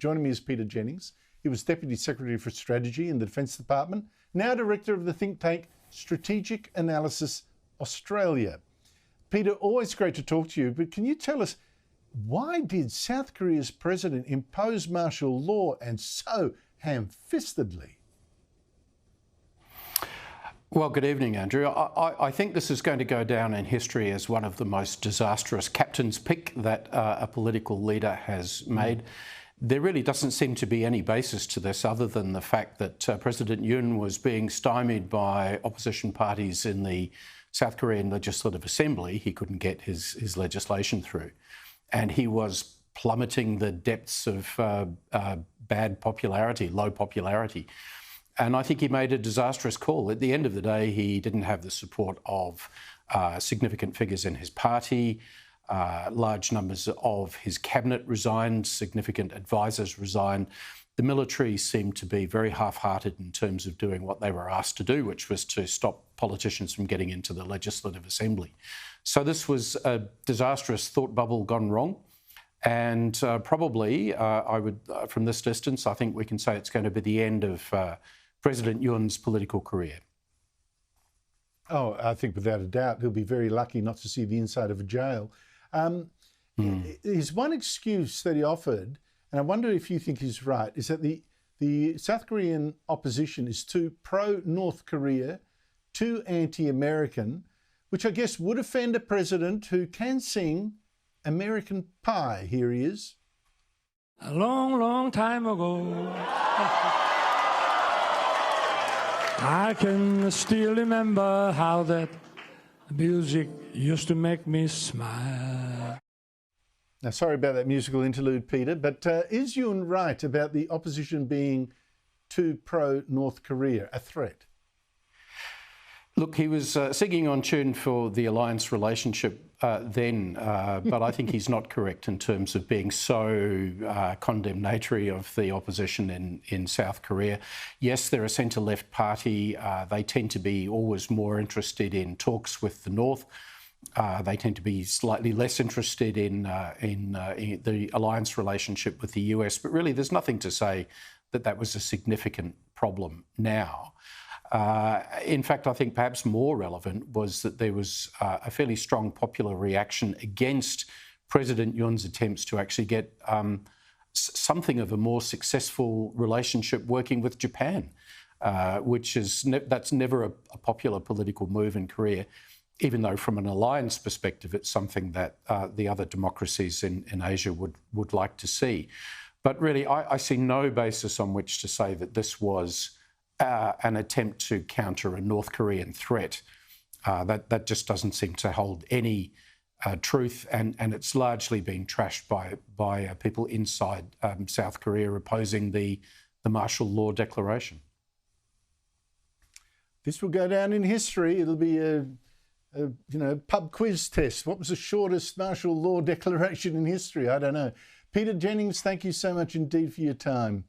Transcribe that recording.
Joining me is Peter Jennings. He was Deputy Secretary for Strategy in the Defence Department, now Director of the think tank Strategic Analysis Australia. Peter, always great to talk to you, but can you tell us, why did South Korea's president impose martial law, and so ham-fistedly? Well, good evening, Andrew. I think this is going to go down in history as one of the most disastrous captain's pick that a political leader has made. There really doesn't seem to be any basis to this other than the fact that President Yoon was being stymied by opposition parties in the South Korean Legislative Assembly. He couldn't get his legislation through. And he was plummeting the depths of bad popularity, low popularity. And I think he made a disastrous call. At the end of the day, he didn't have the support of significant figures in his party. Large numbers of his cabinet resigned, significant advisors resigned. The military seemed to be very half-hearted in terms of doing what they were asked to do, which was to stop politicians from getting into the Legislative Assembly. So this was a disastrous thought bubble gone wrong. And probably, from this distance, I think we can say it's going to be the end of President Yoon's political career. Oh, I think without a doubt, he'll be very lucky not to see the inside of a jail. There's one excuse that he offered, and I wonder if you think he's right, is that the South Korean opposition is too pro-North Korea, too anti-American, which I guess would offend a president who can sing American Pie. Here he is. A long, long time ago, I can still remember how that music used to make me smile. Now, sorry about that musical interlude, Peter, but is Yoon right about the opposition being too pro-North Korea a threat? Look, he was singing on tune for the alliance relationship then, but I think he's not correct in terms of being so condemnatory of the opposition in South Korea. Yes, they're a centre-left party. They tend to be always more interested in talks with the North. They tend to be slightly less interested in the alliance relationship with the US. But really, there's nothing to say that that was a significant problem now. In fact, I think perhaps more relevant was that there was a fairly strong popular reaction against President Yoon's attempts to actually get something of a more successful relationship working with Japan, which is that's never a popular political move in Korea, even though from an alliance perspective, it's something that the other democracies in Asia would like to see. But really, I see no basis on which to say that this was an attempt to counter a North Korean threat. That just doesn't seem to hold any truth, and it's largely been trashed by people inside South Korea opposing the martial law declaration. This will go down in history. It'll be a pub quiz test. What was the shortest martial law declaration in history? I don't know. Peter Jennings, thank you so much indeed for your time.